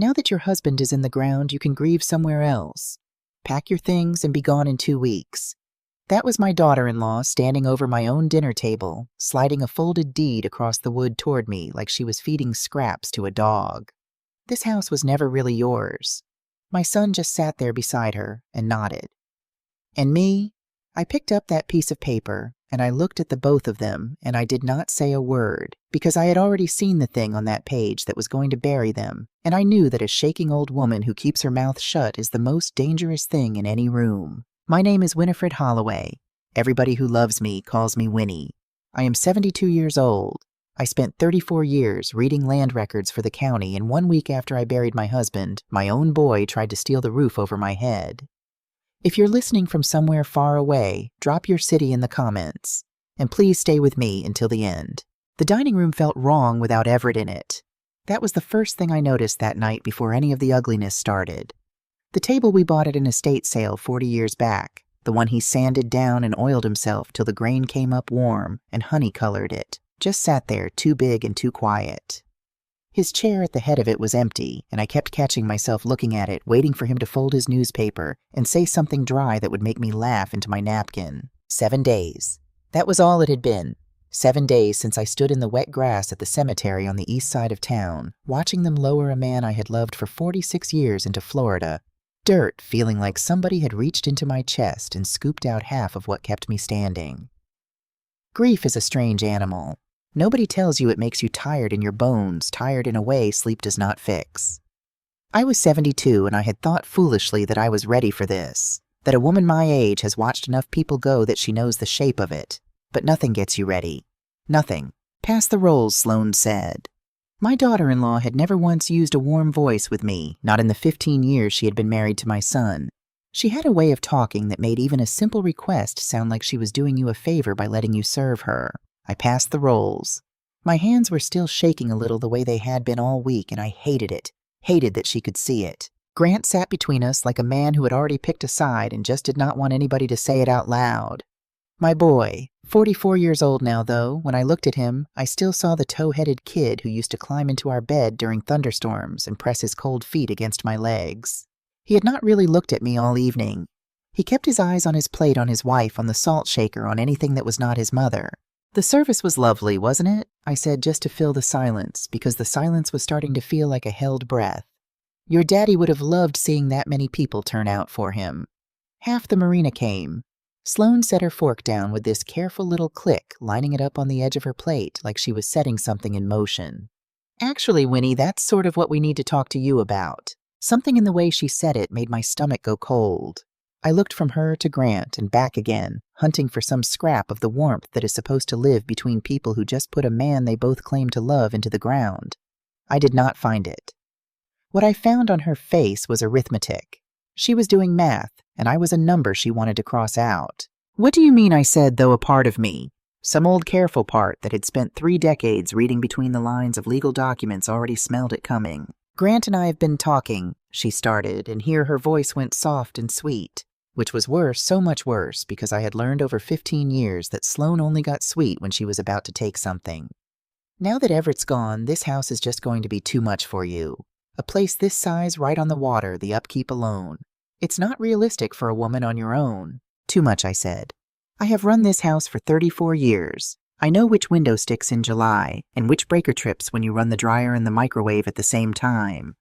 Now that your husband is in the ground, you can grieve somewhere else. Pack your things and be gone in 2 weeks. That was my daughter-in-law standing over my own dinner table, sliding a folded deed across the wood toward me like she was feeding scraps to a dog. This house was never really yours. My son just sat there beside her and nodded. And me? I picked up that piece of paper, and I looked at the both of them, and I did not say a word, because I had already seen the thing on that page that was going to bury them, and I knew that a shaking old woman who keeps her mouth shut is the most dangerous thing in any room. My name is Winifred Holloway. Everybody who loves me calls me Winnie. I am 72 years old. I spent 34 years reading land records for the county, and 1 week after I buried my husband, my own boy tried to steal the roof over my head. If you're listening from somewhere far away, drop your city in the comments. And please stay with me until the end. The dining room felt wrong without Everett in it. That was the first thing I noticed that night before any of the ugliness started. The table we bought at an estate sale 40 years back, the one he sanded down and oiled himself till the grain came up warm and honey-colored it, just sat there too big and too quiet. His chair at the head of it was empty, and I kept catching myself looking at it, waiting for him to fold his newspaper and say something dry that would make me laugh into my napkin. 7 days. That was all it had been. 7 days since I stood in the wet grass at the cemetery on the east side of town, watching them lower a man I had loved for 46 years into Florida. Dirt feeling like somebody had reached into my chest and scooped out half of what kept me standing. Grief is a strange animal. Nobody tells you it makes you tired in your bones, tired in a way sleep does not fix. I was 72, and I had thought foolishly that I was ready for this, that a woman my age has watched enough people go that she knows the shape of it. But nothing gets you ready. Nothing. Pass the rolls, Sloane said. My daughter-in-law had never once used a warm voice with me, not in the 15 years she had been married to my son. She had a way of talking that made even a simple request sound like she was doing you a favor by letting you serve her. I passed the rolls. My hands were still shaking a little the way they had been all week, and I hated it. Hated that she could see it. Grant sat between us like a man who had already picked a side and just did not want anybody to say it out loud. My boy, 44 years old now, though, when I looked at him, I still saw the tow-headed kid who used to climb into our bed during thunderstorms and press his cold feet against my legs. He had not really looked at me all evening. He kept his eyes on his plate, on his wife, on the salt shaker, on anything that was not his mother. The service was lovely, wasn't it? I said just to fill the silence, because the silence was starting to feel like a held breath. Your daddy would have loved seeing that many people turn out for him. Half the marina came. Sloane set her fork down with this careful little click, lining it up on the edge of her plate like she was setting something in motion. Actually, Winnie, that's sort of what we need to talk to you about. Something in the way she said it made my stomach go cold. I looked from her to Grant and back again, hunting for some scrap of the warmth that is supposed to live between people who just put a man they both claim to love into the ground. I did not find it. What I found on her face was arithmetic. She was doing math, and I was a number she wanted to cross out. What do you mean, I said, though a part of me? Some old careful part that had spent 3 decades reading between the lines of legal documents already smelled it coming. Grant and I have been talking, she started, and here her voice went soft and sweet. Which was worse, so much worse, because I had learned over 15 years that Sloane only got sweet when she was about to take something. Now that Everett's gone, this house is just going to be too much for you. A place this size right on the water, the upkeep alone. It's not realistic for a woman on your own. Too much, I said. I have run this house for 34 years. I know which window sticks in July, and which breaker trips when you run the dryer and the microwave at the same time.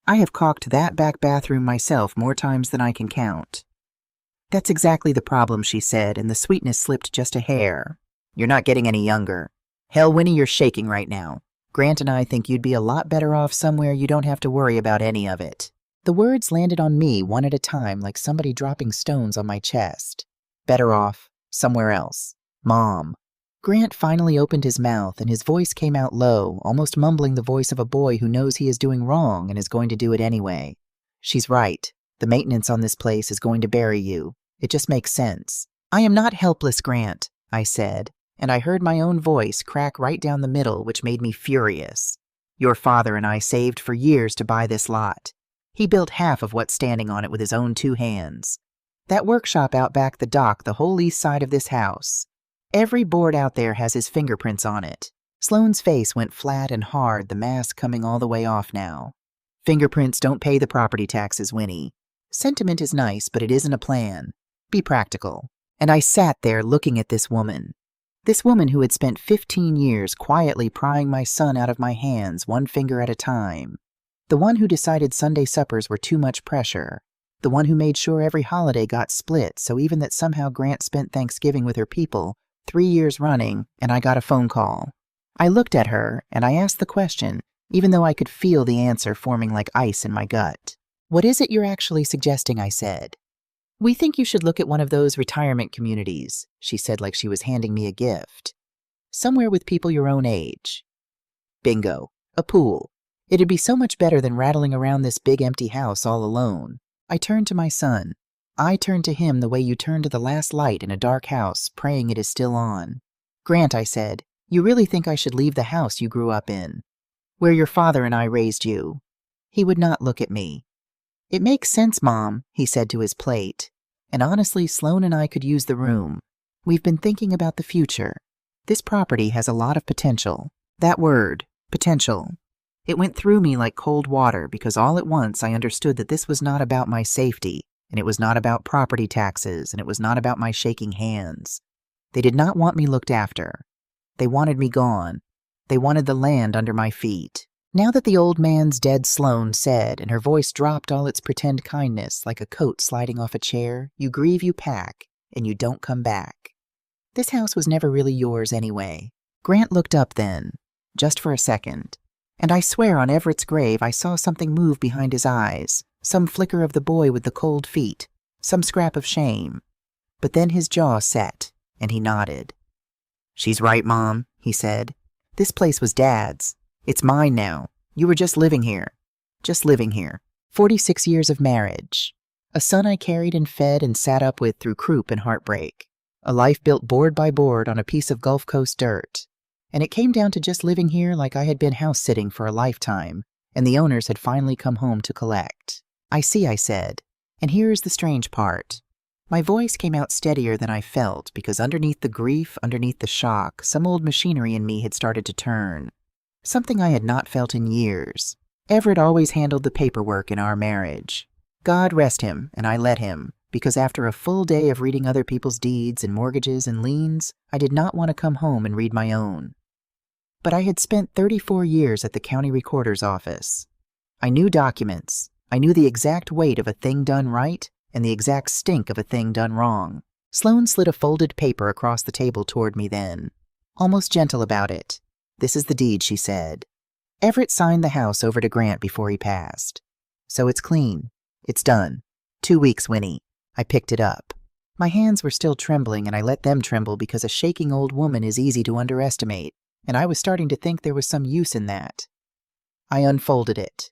I have caulked that back bathroom myself more times than I can count. That's exactly the problem, she said, and the sweetness slipped just a hair. You're not getting any younger. Hell, Winnie, you're shaking right now. Grant and I think you'd be a lot better off somewhere you don't have to worry about any of it. The words landed on me one at a time like somebody dropping stones on my chest. Better off, somewhere else. Mom. Grant finally opened his mouth, and his voice came out low, almost mumbling the voice of a boy who knows he is doing wrong and is going to do it anyway. She's right. The maintenance on this place is going to bury you. It just makes sense. I am not helpless, Grant, I said, and I heard my own voice crack right down the middle, which made me furious. Your father and I saved for years to buy this lot. He built half of what's standing on it with his own 2 hands. That workshop out back the dock, the whole east side of this house. Every board out there has his fingerprints on it. Sloane's face went flat and hard, the mask coming all the way off now. Fingerprints don't pay the property taxes, Winnie. Sentiment is nice, but it isn't a plan. Be practical. And I sat there looking at this woman. This woman who had spent 15 years quietly prying my son out of my hands one finger at a time. The one who decided Sunday suppers were too much pressure. The one who made sure every holiday got split so even that somehow Grant spent Thanksgiving with her people 3 years running, and I got a phone call. I looked at her, and I asked the question, even though I could feel the answer forming like ice in my gut. "What is it you're actually suggesting?" I said. "We think you should look at one of those retirement communities," she said like she was handing me a gift. "Somewhere with people your own age." Bingo. A pool. It'd be so much better than rattling around this big empty house all alone. I turned to my son. I turned to him the way you turn to the last light in a dark house, praying it is still on. "Grant," I said, "you really think I should leave the house you grew up in, where your father and I raised you?" He would not look at me. "It makes sense, Mom," he said to his plate. "And honestly, Sloan and I could use the room. We've been thinking about the future. This property has a lot of potential." That word, potential. It went through me like cold water because all at once I understood that this was not about my safety, and it was not about property taxes, and it was not about my shaking hands. They did not want me looked after. They wanted me gone. They wanted the land under my feet. Now that the old man's dead, Sloan said, and her voice dropped all its pretend kindness like a coat sliding off a chair, "You grieve, you pack, and you don't come back. This house was never really yours anyway." Grant looked up then, just for a second, and I swear on Everett's grave I saw something move behind his eyes, some flicker of the boy with the cold feet, some scrap of shame. But then his jaw set, and he nodded. "She's right, Mom," he said. "This place was Dad's. It's mine now. You were just living here. Just living here. 46 years of marriage. A son I carried and fed and sat up with through croup and heartbreak. A life built board by board on a piece of Gulf Coast dirt. And it came down to just living here like I had been house-sitting for a lifetime, and the owners had finally come home to collect." "I see," I said. "And here is the strange part." My voice came out steadier than I felt because underneath the grief, underneath the shock, some old machinery in me had started to turn. Something I had not felt in years. Everett always handled the paperwork in our marriage. God rest him, and I let him, because after a full day of reading other people's deeds and mortgages and liens, I did not want to come home and read my own. But I had spent 34 years at the county recorder's office. I knew documents. I knew the exact weight of a thing done right and the exact stink of a thing done wrong. Sloan slid a folded paper across the table toward me then, almost gentle about it. "This is the deed," she said. "Everett signed the house over to Grant before he passed. So it's clean. It's done. 2 weeks, Winnie." I picked it up. My hands were still trembling, and I let them tremble because a shaking old woman is easy to underestimate, and I was starting to think there was some use in that. I unfolded it,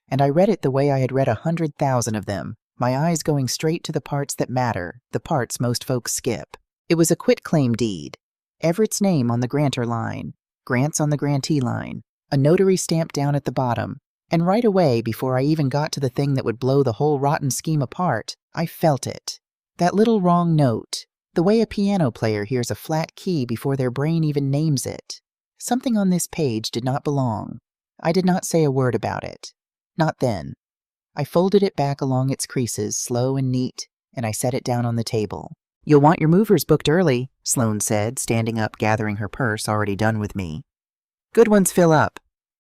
and I read it the way I had read 100,000 of them, my eyes going straight to the parts that matter, the parts most folks skip. It was a quitclaim deed. Everett's name on the grantor line, Grant's on the grantee line, a notary stamp down at the bottom, and right away, before I even got to the thing that would blow the whole rotten scheme apart, I felt it. That little wrong note, the way a piano player hears a flat key before their brain even names it. Something on this page did not belong. I did not say a word about it. Not then. I folded it back along its creases, slow and neat, and I set it down on the table. "You'll want your movers booked early," Sloan said, standing up, gathering her purse, already done with me. "Good ones fill up."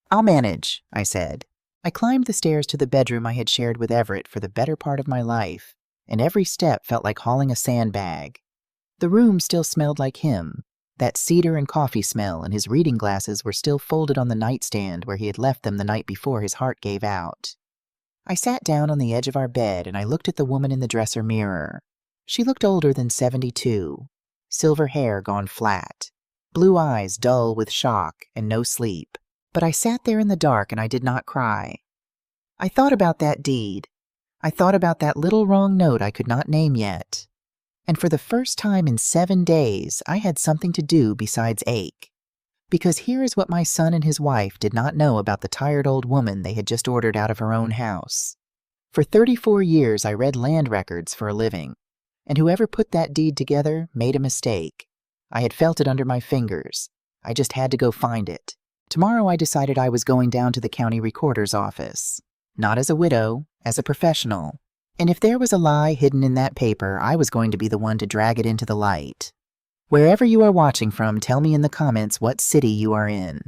"I'll manage," I said. I climbed the stairs to the bedroom I had shared with Everett for the better part of my life, and every step felt like hauling a sandbag. The room still smelled like him. That cedar and coffee smell, and his reading glasses were still folded on the nightstand where he had left them the night before his heart gave out. I sat down on the edge of our bed and I looked at the woman in the dresser mirror. She looked older than 72. Silver hair gone flat. Blue eyes dull with shock and no sleep. But I sat there in the dark and I did not cry. I thought about that deed. I thought about that little wrong note I could not name yet. And for the first time in 7 days, I had something to do besides ache. Because here is what my son and his wife did not know about the tired old woman they had just ordered out of her own house. For 34 years, I read land records for a living, and whoever put that deed together made a mistake. I had felt it under my fingers. I just had to go find it. Tomorrow I decided I was going down to the county recorder's office. Not as a widow, as a professional. And if there was a lie hidden in that paper, I was going to be the one to drag it into the light. Wherever you are watching from, tell me in the comments what city you are in.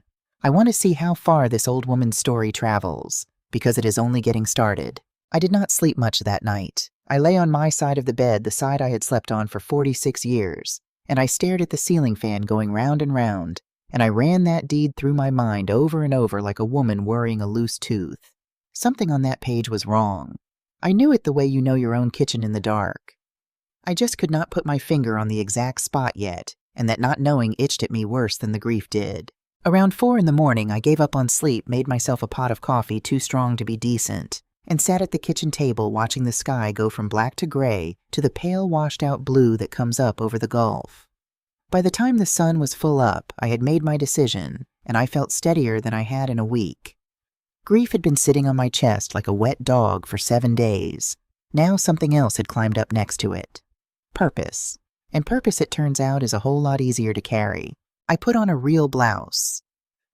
I want to see how far this old woman's story travels, because it is only getting started. I did not sleep much that night. I lay on my side of the bed, the side I had slept on for 46 years, and I stared at the ceiling fan going round and round, and I ran that deed through my mind over and over like a woman worrying a loose tooth. Something on that page was wrong. I knew it the way you know your own kitchen in the dark. I just could not put my finger on the exact spot yet, and that not knowing itched at me worse than the grief did. Around 4 in the morning, I gave up on sleep, made myself a pot of coffee too strong to be decent, and sat at the kitchen table watching the sky go from black to gray to the pale washed-out blue that comes up over the Gulf. By the time the sun was full up, I had made my decision, and I felt steadier than I had in a week. Grief had been sitting on my chest like a wet dog for 7 days. Now something else had climbed up next to it. Purpose. And purpose, it turns out, is a whole lot easier to carry. I put on a real blouse.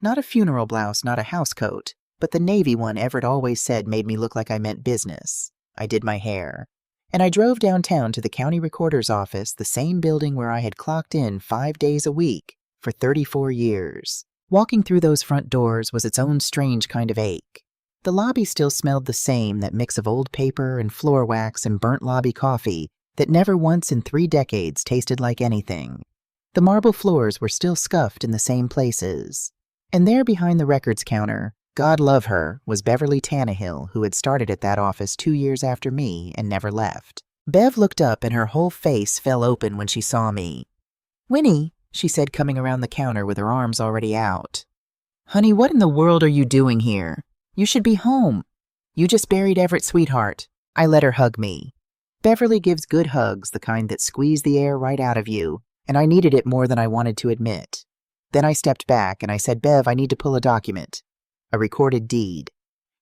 Not a funeral blouse, not a housecoat, but the navy one Everett always said made me look like I meant business. I did my hair. And I drove downtown to the county recorder's office, the same building where I had clocked in 5 days a week for 34 years. Walking through those front doors was its own strange kind of ache. The lobby still smelled the same, that mix of old paper and floor wax and burnt lobby coffee that never once in 3 decades tasted like anything. The marble floors were still scuffed in the same places. And there behind the records counter, God love her, was Beverly Tannehill, who had started at that office 2 years after me and never left. Bev looked up and her whole face fell open when she saw me. "Winnie," she said, coming around the counter with her arms already out. "Honey, what in the world are you doing here? You should be home. You just buried Everett's sweetheart." I let her hug me. Beverly gives good hugs, the kind that squeeze the air right out of you, and I needed it more than I wanted to admit. Then I stepped back and I said, "Bev, I need to pull a document. A recorded deed.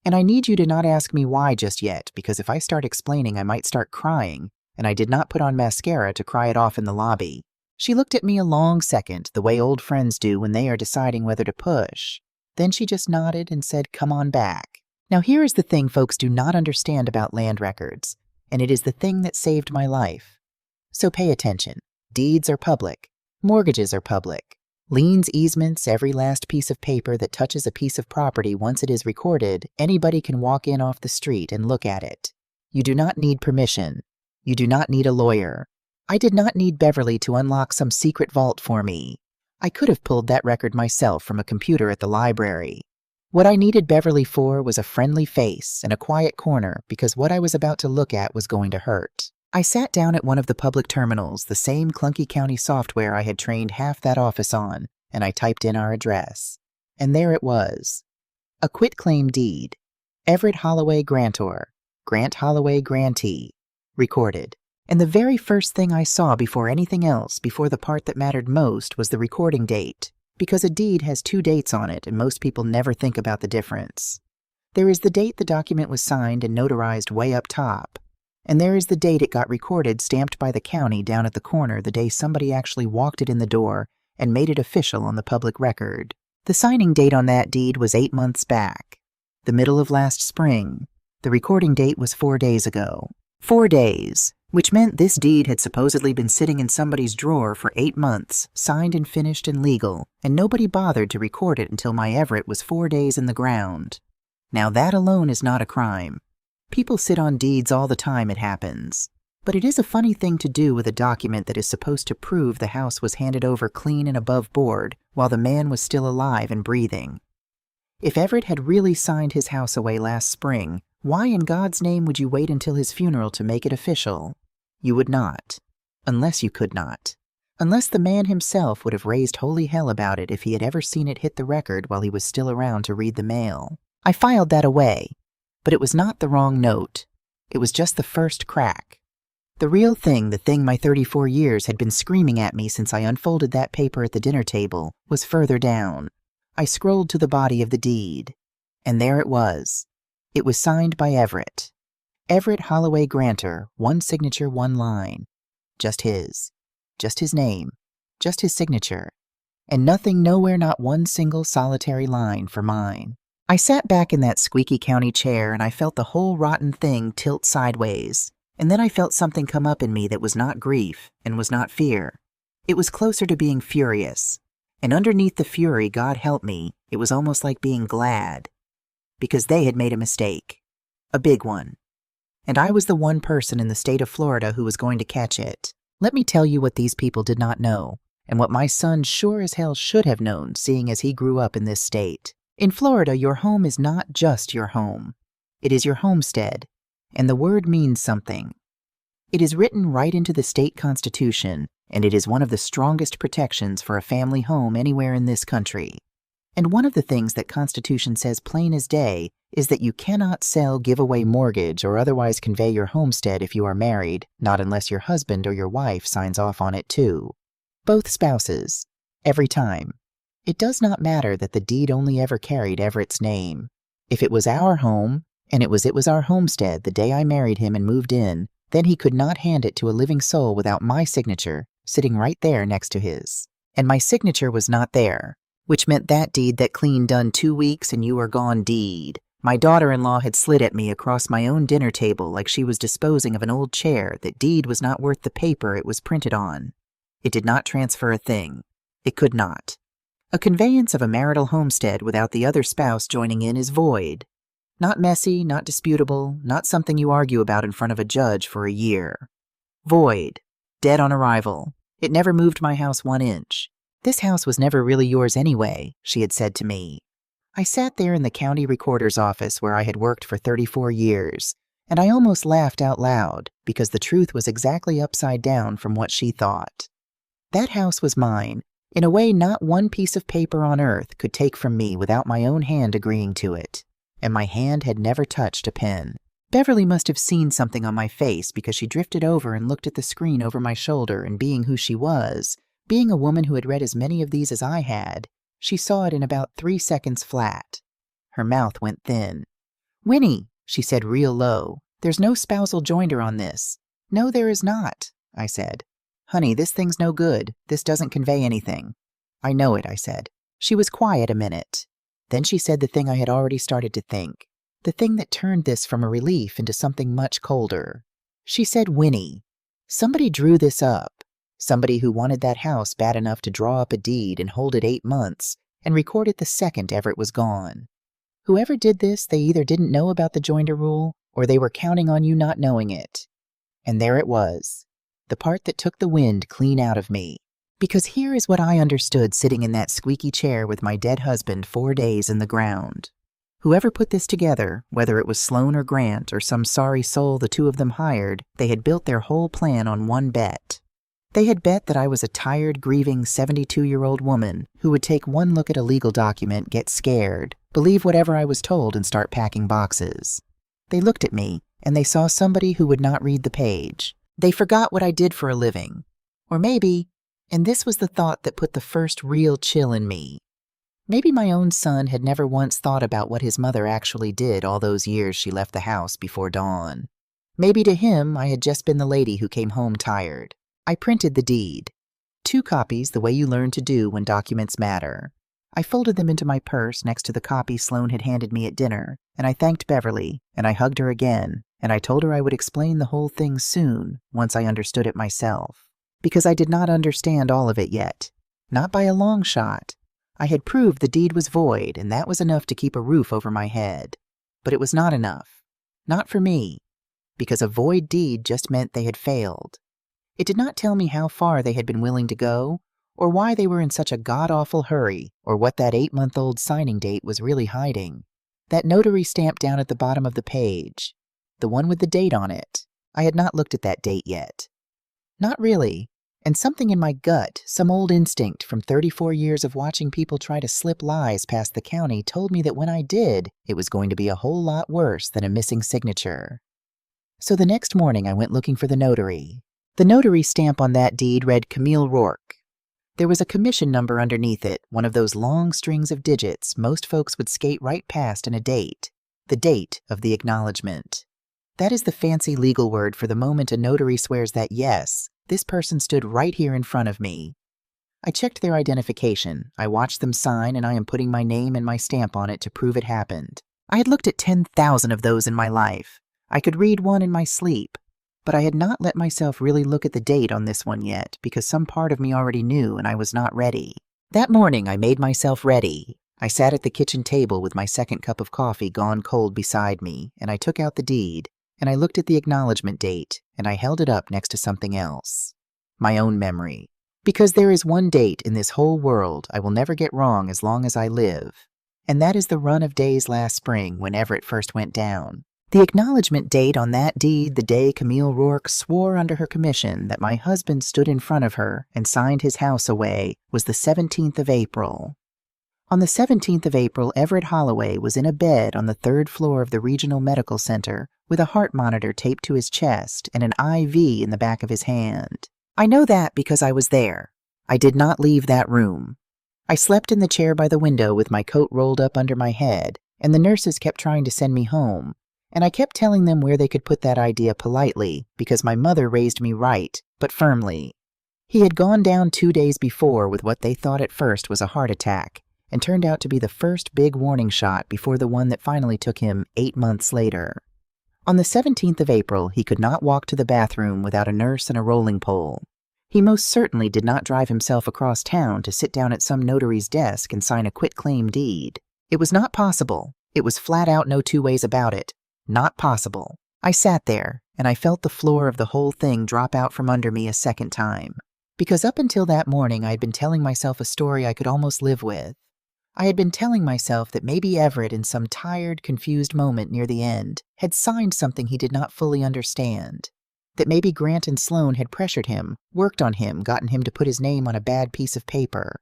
And I need you to not ask me why just yet, because if I start explaining I might start crying, and I did not put on mascara to cry it off in the lobby." She looked at me a long second, the way old friends do when they are deciding whether to push. Then she just nodded and said, "Come on back." Now here is the thing folks do not understand about land records, and it is the thing that saved my life. So pay attention. Deeds are public. Mortgages are public. Liens, easements, every last piece of paper that touches a piece of property, once it is recorded, anybody can walk in off the street and look at it. You do not need permission. You do not need a lawyer. I did not need Beverly to unlock some secret vault for me. I could have pulled that record myself from a computer at the library. What I needed Beverly for was a friendly face and a quiet corner, because what I was about to look at was going to hurt. I sat down at one of the public terminals, the same clunky county software I had trained half that office on, and I typed in our address. And there it was. A quitclaim deed. Everett Holloway grantor. Grant Holloway grantee. Recorded. And the very first thing I saw before anything else, before the part that mattered most, was the recording date, because a deed has 2 dates on it and most people never think about the difference. There is the date the document was signed and notarized way up top, and there is the date it got recorded, stamped by the county down at the corner, the day somebody actually walked it in the door and made it official on the public record. The signing date on that deed was 8 months back, the middle of last spring. The recording date was 4 days ago. 4 days. Which meant this deed had supposedly been sitting in somebody's drawer for 8 months, signed and finished and legal, and nobody bothered to record it until my Everett was 4 days in the ground. Now that alone is not a crime. People sit on deeds all the time, it happens. But it is a funny thing to do with a document that is supposed to prove the house was handed over clean and above board while the man was still alive and breathing. If Everett had really signed his house away last spring, why in God's name would you wait until his funeral to make it official? You would not. Unless you could not. Unless the man himself would have raised holy hell about it if he had ever seen it hit the record while he was still around to read the mail. I filed that away. But it was not the wrong note. It was just the first crack. The real thing, the thing my 34 years had been screaming at me since I unfolded that paper at the dinner table, was further down. I scrolled to the body of the deed. And there it was. It was signed by Everett. Everett Holloway grantor, 1 signature, 1 line. Just his. Just his name. Just his signature. And nothing, nowhere, not one single solitary line for mine. I sat back in that squeaky county chair and I felt the whole rotten thing tilt sideways. And then I felt something come up in me that was not grief and was not fear. It was closer to being furious. And underneath the fury, God help me, it was almost like being glad. Because they had made a mistake. A big one. And I was the one person in the state of Florida who was going to catch it. Let me tell you what these people did not know, and what my son sure as hell should have known, seeing as he grew up in this state. In Florida, your home is not just your home. It is your homestead, and the word means something. It is written right into the state constitution, and it is one of the strongest protections for a family home anywhere in this country. And one of the things that Constitution says plain as day is that you cannot sell, give away, mortgage, or otherwise convey your homestead if you are married, not unless your husband or your wife signs off on it too. Both spouses. Every time. It does not matter that the deed only ever carried Everett's name. If it was our home, and it was our homestead the day I married him and moved in, then he could not hand it to a living soul without my signature sitting right there next to his. And my signature was not there. Which meant that deed that clean done 2 weeks and you were gone deed. My daughter-in-law had slid at me across my own dinner table like she was disposing of an old chair that deed was not worth the paper it was printed on. It did not transfer a thing. It could not. A conveyance of a marital homestead without the other spouse joining in is void. Not messy, not disputable, not something you argue about in front of a judge for a year. Void. Dead on arrival. It never moved my house 1 inch. This house was never really yours anyway, she had said to me. I sat there in the county recorder's office where I had worked for 34 years, and I almost laughed out loud because the truth was exactly upside down from what she thought. That house was mine, in a way not one piece of paper on earth could take from me without my own hand agreeing to it, and my hand had never touched a pen. Beverly must have seen something on my face because she drifted over and looked at the screen over my shoulder, and being who she was, being a woman who had read as many of these as I had, she saw it in about 3 seconds flat. Her mouth went thin. "Winnie," she said real low, "there's no spousal joinder on this." "No, there is not," I said. "Honey, this thing's no good. This doesn't convey anything." "I know it," I said. She was quiet a minute. Then she said the thing I had already started to think, the thing that turned this from a relief into something much colder. She said, "Winnie, somebody drew this up. Somebody who wanted that house bad enough to draw up a deed and hold it 8 months and record it the second Everett was gone. Whoever did this, they either didn't know about the joinder rule or they were counting on you not knowing it." And there it was, the part that took the wind clean out of me. Because here is what I understood sitting in that squeaky chair with my dead husband 4 days in the ground. Whoever put this together, whether it was Sloan or Grant or some sorry soul the two of them hired, they had built their whole plan on one bet. They had bet that I was a tired, grieving 72-year-old woman who would take one look at a legal document, get scared, believe whatever I was told, and start packing boxes. They looked at me, and they saw somebody who would not read the page. They forgot what I did for a living. Or maybe, and this was the thought that put the first real chill in me, maybe my own son had never once thought about what his mother actually did all those years she left the house before dawn. Maybe to him I had just been the lady who came home tired. I printed the deed. 2 copies, the way you learn to do when documents matter. I folded them into my purse next to the copy Sloan had handed me at dinner, and I thanked Beverly, and I hugged her again, and I told her I would explain the whole thing soon, once I understood it myself. Because I did not understand all of it yet. Not by a long shot. I had proved the deed was void, and that was enough to keep a roof over my head. But it was not enough. Not for me. Because a void deed just meant they had failed. It did not tell me how far they had been willing to go, or why they were in such a god-awful hurry, or what that 8-month-old signing date was really hiding. That notary stamp down at the bottom of the page. The one with the date on it. I had not looked at that date yet. Not really. And something in my gut, some old instinct from 34 years of watching people try to slip lies past the county, told me that when I did, it was going to be a whole lot worse than a missing signature. So the next morning I went looking for the notary. The notary stamp on that deed read Camille Rourke. There was a commission number underneath it, one of those long strings of digits most folks would skate right past, and a date. The date of the acknowledgement. That is the fancy legal word for the moment a notary swears that yes, this person stood right here in front of me. I checked their identification, I watched them sign, and I am putting my name and my stamp on it to prove it happened. I had looked at 10,000 of those in my life. I could read one in my sleep. But I had not let myself really look at the date on this one yet, because some part of me already knew and I was not ready. That morning I made myself ready. I sat at the kitchen table with my second cup of coffee gone cold beside me, and I took out the deed, and I looked at the acknowledgement date, and I held it up next to something else. My own memory. Because there is one date in this whole world I will never get wrong as long as I live, and that is the run of days last spring when Everett first went down. The acknowledgement date on that deed the day Camille Rourke swore under her commission that my husband stood in front of her and signed his house away was the 17th of April. On the 17th of April, Everett Holloway was in a bed on the 3rd floor of the Regional Medical Center with a heart monitor taped to his chest and an IV in the back of his hand. I know that because I was there. I did not leave that room. I slept in the chair by the window with my coat rolled up under my head, and the nurses kept trying to send me home. And I kept telling them where they could put that idea politely, because my mother raised me right, but firmly. He had gone down 2 days before with what they thought at first was a heart attack, and turned out to be the first big warning shot before the one that finally took him 8 months later. On the 17th of April, he could not walk to the bathroom without a nurse and a rolling pole. He most certainly did not drive himself across town to sit down at some notary's desk and sign a quitclaim deed. It was not possible. It was flat out no two ways about it. Not possible. I sat there, and I felt the floor of the whole thing drop out from under me a second time. Because up until that morning I had been telling myself a story I could almost live with. I had been telling myself that maybe Everett, in some tired, confused moment near the end, had signed something he did not fully understand. That maybe Grant and Sloan had pressured him, worked on him, gotten him to put his name on a bad piece of paper.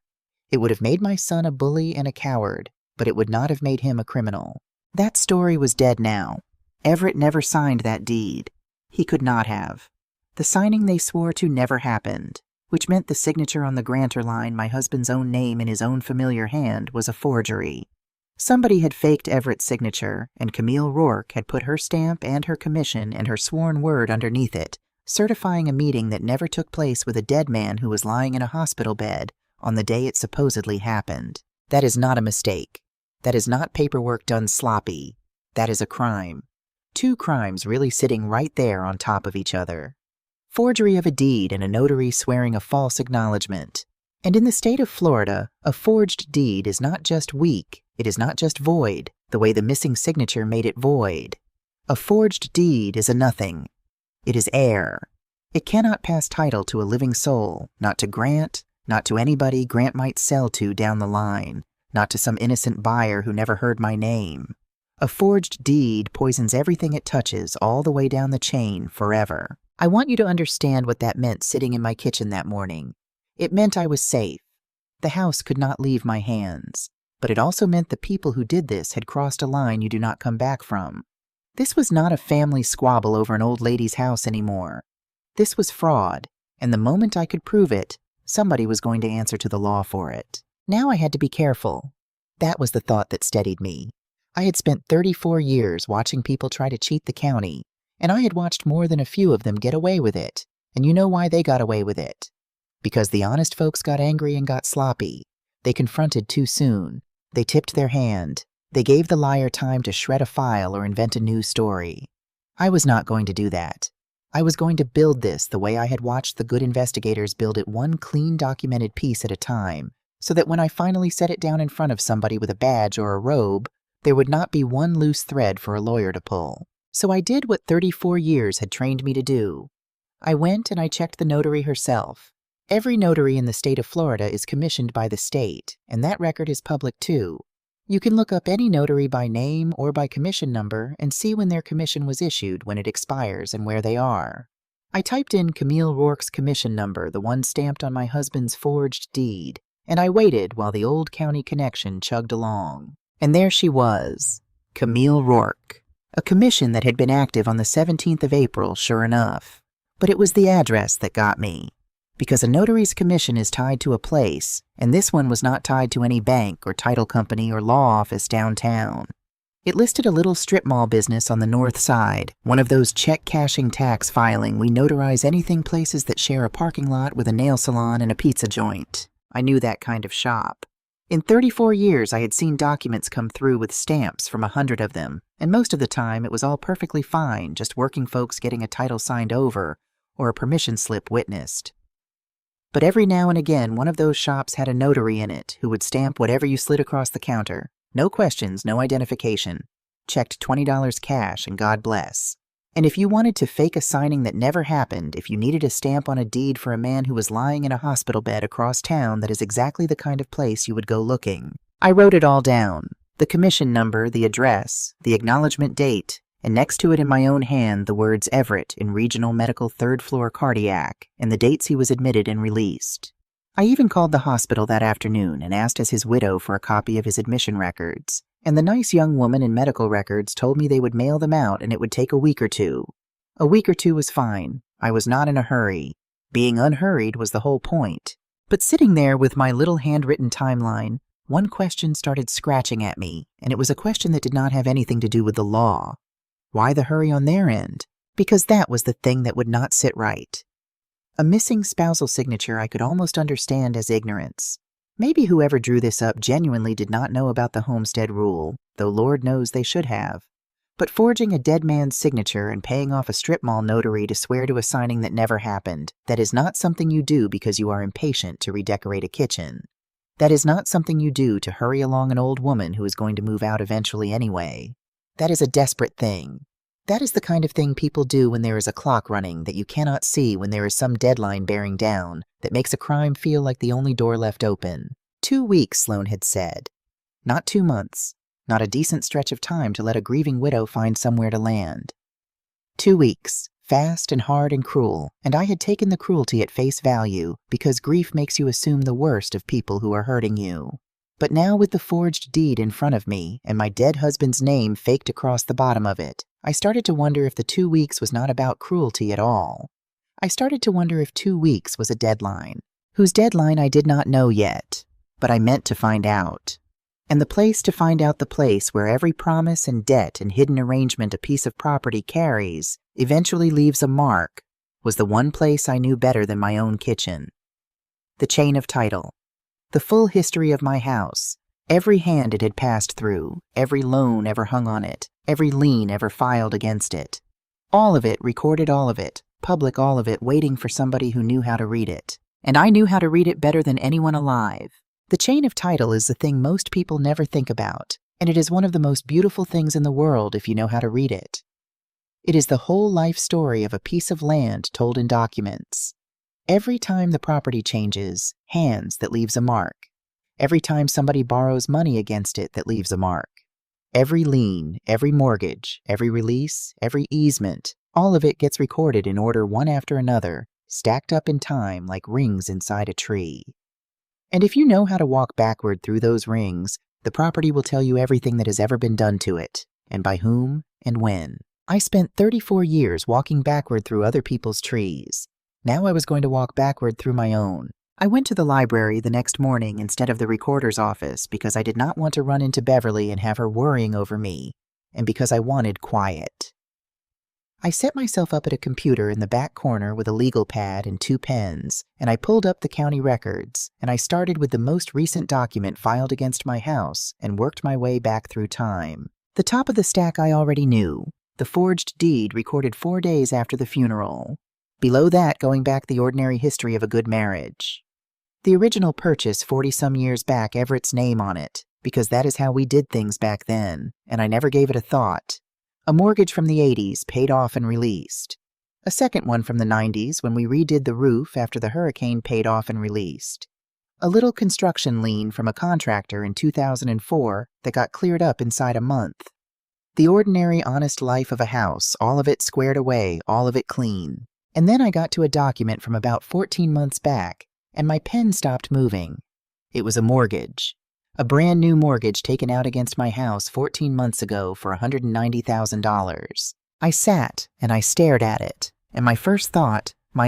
It would have made my son a bully and a coward, but it would not have made him a criminal. That story was dead now. Everett never signed that deed. He could not have. The signing they swore to never happened, which meant the signature on the grantor line, my husband's own name in his own familiar hand, was a forgery. Somebody had faked Everett's signature, and Camille Rourke had put her stamp and her commission and her sworn word underneath it, certifying a meeting that never took place with a dead man who was lying in a hospital bed on the day it supposedly happened. That is not a mistake. That is not paperwork done sloppy. That is a crime. 2 crimes really sitting right there on top of each other. Forgery of a deed and a notary swearing a false acknowledgement. And in the state of Florida, a forged deed is not just weak, it is not just void, the way the missing signature made it void. A forged deed is a nothing. It is air. It cannot pass title to a living soul, not to Grant, not to anybody Grant might sell to down the line, not to some innocent buyer who never heard my name. A forged deed poisons everything it touches all the way down the chain forever. I want you to understand what that meant sitting in my kitchen that morning. It meant I was safe. The house could not leave my hands. But it also meant the people who did this had crossed a line you do not come back from. This was not a family squabble over an old lady's house anymore. This was fraud, and the moment I could prove it, somebody was going to answer to the law for it. Now I had to be careful. That was the thought that steadied me. I had spent 34 years watching people try to cheat the county, and I had watched more than a few of them get away with it. And you know why they got away with it? Because the honest folks got angry and got sloppy. They confronted too soon. They tipped their hand. They gave the liar time to shred a file or invent a new story. I was not going to do that. I was going to build this the way I had watched the good investigators build it, one clean documented piece at a time, so that when I finally set it down in front of somebody with a badge or a robe, there would not be one loose thread for a lawyer to pull. So I did what 34 years had trained me to do. I went and I checked the notary herself. Every notary in the state of Florida is commissioned by the state, and that record is public too. You can look up any notary by name or by commission number and see when their commission was issued, when it expires, and where they are. I typed in Camille Rourke's commission number, the one stamped on my husband's forged deed, and I waited while the old county connection chugged along. And there she was, Camille Rourke. A commission that had been active on the 17th of April, sure enough. But it was the address that got me. Because a notary's commission is tied to a place, and this one was not tied to any bank or title company or law office downtown. It listed a little strip mall business on the north side, one of those check-cashing tax filing we notarize anything places that share a parking lot with a nail salon and a pizza joint. I knew that kind of shop. In 34 years, I had seen documents come through with stamps from 100 of them, and most of the time it was all perfectly fine, just working folks getting a title signed over or a permission slip witnessed. But every now and again, one of those shops had a notary in it who would stamp whatever you slid across the counter. No questions, no identification. Checked $20 cash and God bless. And if you wanted to fake a signing that never happened, if you needed a stamp on a deed for a man who was lying in a hospital bed across town, that is exactly the kind of place you would go looking. I wrote it all down. The commission number, the address, the acknowledgement date, and next to it in my own hand the words Everett in Regional Medical 3rd Floor Cardiac, and the dates he was admitted and released. I even called the hospital that afternoon and asked as his widow for a copy of his admission records. And the nice young woman in medical records told me they would mail them out and it would take a week or two. A week or two was fine. I was not in a hurry. Being unhurried was the whole point. But sitting there with my little handwritten timeline, one question started scratching at me, and it was a question that did not have anything to do with the law. Why the hurry on their end? Because that was the thing that would not sit right. A missing spousal signature I could almost understand as ignorance. Maybe whoever drew this up genuinely did not know about the homestead rule, though Lord knows they should have. But forging a dead man's signature and paying off a strip mall notary to swear to a signing that never happened, that is not something you do because you are impatient to redecorate a kitchen. That is not something you do to hurry along an old woman who is going to move out eventually anyway. That is a desperate thing. That is the kind of thing people do when there is a clock running that you cannot see when there is some deadline bearing down that makes a crime feel like the only door left open. 2 weeks, Sloan had said. Not 2 months. Not a decent stretch of time to let a grieving widow find somewhere to land. 2 weeks. Fast and hard and cruel, and I had taken the cruelty at face value because grief makes you assume the worst of people who are hurting you. But now with the forged deed in front of me and my dead husband's name faked across the bottom of it, I started to wonder if the 2 weeks was not about cruelty at all. I started to wonder if 2 weeks was a deadline, whose deadline I did not know yet, but I meant to find out. And the place to find out, the place where every promise and debt and hidden arrangement a piece of property carries eventually leaves a mark, was the one place I knew better than my own kitchen. The chain of title. The full history of my house. Every hand it had passed through, every loan ever hung on it, every lien ever filed against it. All of it, recorded all of it, public all of it, waiting for somebody who knew how to read it. And I knew how to read it better than anyone alive. The chain of title is the thing most people never think about, and it is one of the most beautiful things in the world if you know how to read it. It is the whole life story of a piece of land told in documents. Every time the property changes, hands, that leaves a mark. Every time somebody borrows money against it, that leaves a mark. Every lien, every mortgage, every release, every easement, all of it gets recorded in order one after another, stacked up in time like rings inside a tree. And if you know how to walk backward through those rings, the property will tell you everything that has ever been done to it, and by whom and when. I spent 34 years walking backward through other people's trees. Now I was going to walk backward through my own. I went to the library the next morning instead of the recorder's office because I did not want to run into Beverly and have her worrying over me, and because I wanted quiet. I set myself up at a computer in the back corner with a legal pad and 2 pens, and I pulled up the county records, and I started with the most recent document filed against my house and worked my way back through time. The top of the stack I already knew, the forged deed recorded 4 days after the funeral. Below that, going back the ordinary history of a good marriage. The original purchase 40-some years back, Everett's name on it, because that is how we did things back then, and I never gave it a thought. A mortgage from the 80s, paid off and released. A second one from the 90s, when we redid the roof after the hurricane, paid off and released. A little construction lien from a contractor in 2004 that got cleared up inside a month. The ordinary, honest life of a house, all of it squared away, all of it clean. And then I got to a document from about 14 months back, and my pen stopped moving. It was a mortgage. A brand new mortgage taken out against my house 14 months ago for $190,000. I sat and I stared at it, and my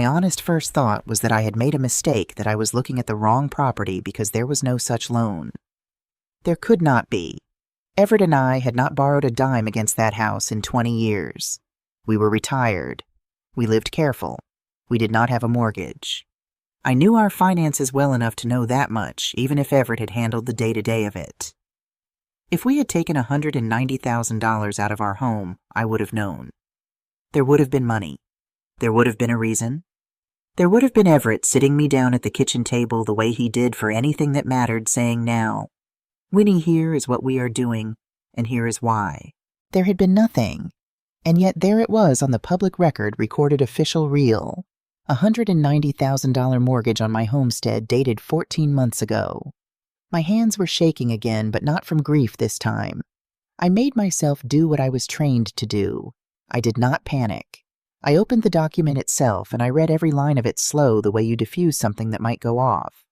honest first thought was that I had made a mistake, that I was looking at the wrong property because there was no such loan. There could not be. Everett and I had not borrowed a dime against that house in 20 years. We were retired. We lived careful. We did not have a mortgage. I knew our finances well enough to know that much, even if Everett had handled the day-to-day of it. If we had taken $190,000 out of our home, I would have known. There would have been money. There would have been a reason. There would have been Everett sitting me down at the kitchen table the way he did for anything that mattered, saying now, "Winnie, here is what we are doing, and here is why." There had been nothing, and yet there it was on the public record, recorded official reel. A $190,000 mortgage on my homestead dated 14 months ago. My hands were shaking again, but not from grief this time. I made myself do what I was trained to do. I did not panic. I opened the document itself, and I read every line of it slow, the way you diffuse something that might go off.